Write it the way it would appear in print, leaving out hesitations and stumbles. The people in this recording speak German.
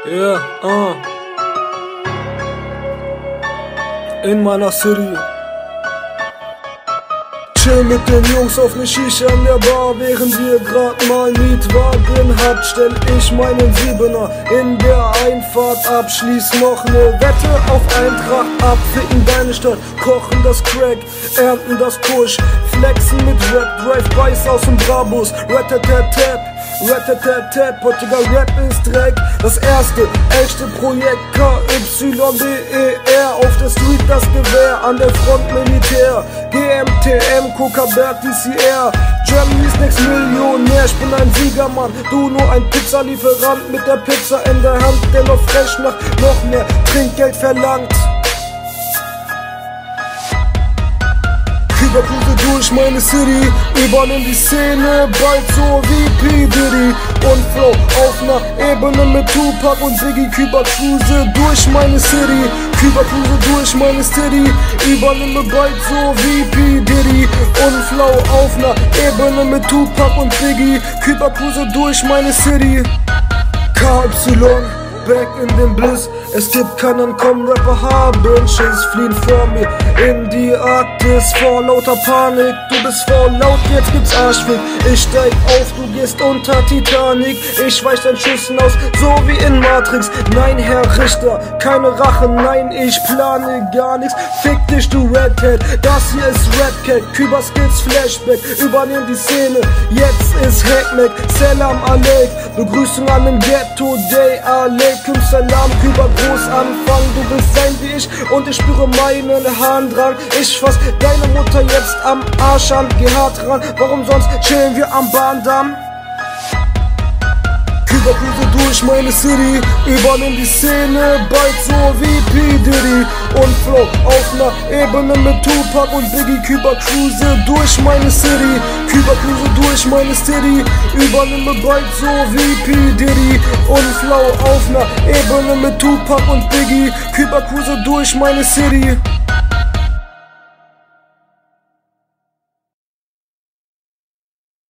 Yeah, in meiner City. Chill mit den Jungs auf ne Shisha in der Bar, während ihr grad mal Mietwagen habt, stell ich meinen Siebener in der Einfahrt ab, schließ noch ne Wette auf Eintracht ab, ficken deine Stadt, kochen das Crack, ernten das Kusch, flexen mit Rap, Drive-Bys aus dem Brabus, Rat-tat-tat-tat, Rat-tat-tat-tat, Portugal Rap ist Dreck, das erste, echte Projekt KYBER, auf der Street das Gewehr, an der Front Militär, GMTM, Coca-Berg, DCR, Germany's Next Millionär, ich bin ein Siegermann, du nur ein Pizzalieferant mit der Pizza in der Hand, der noch frech nach noch mehr Trinkgeld verlangt. Übercruise durch meine City, übernimm die Szene, bald so wie P. Diddy und Flow auf ner Ebene mit Tupac und Biggie. Übercruise durch meine City, Übercruise durch meine City, übernimme bald so wie P. Diddy und Flow auf ner Ebene mit Tupac und Biggie. Übercruise durch meine City, KY. Back in den Bliss, es gibt keinen Rapper haben Schiss, fliehen vor mir in die Arktis vor lauter Panik. Du bist voll laut, jetzt gibt's Arschfick. Ich steig auf, du gehst unter Titanic. Ich weich dein Schüssen aus, so wie in Matrix. Nein, Herr Richter, keine Rache, nein, ich plane gar nichts. Fick dich, du Redhead, das hier ist Redcat. Cuba Skills Flashback, übernehm die Szene. Jetzt ist Hackmack, Salam Aleik. Begrüßung an dem Ghetto Day Aleik. Salam, Küber, groß anfangen. Du willst sein wie ich und ich spüre meinen Harndrang. Ich fass deine Mutter jetzt am Arsch an, geh hart ran. Warum sonst chillen wir am Bahndamm? Übercruise durch meine City, übernimm die Szene, bald so wie P. Diddy und Flow auf ner Ebene mit Tupac und Biggie. Übercruise durch meine City, Übercruise durch meine City, übernimme bald so wie P. Diddy und Flow auf ner Ebene mit Tupac und Biggie. Übercruise durch meine City.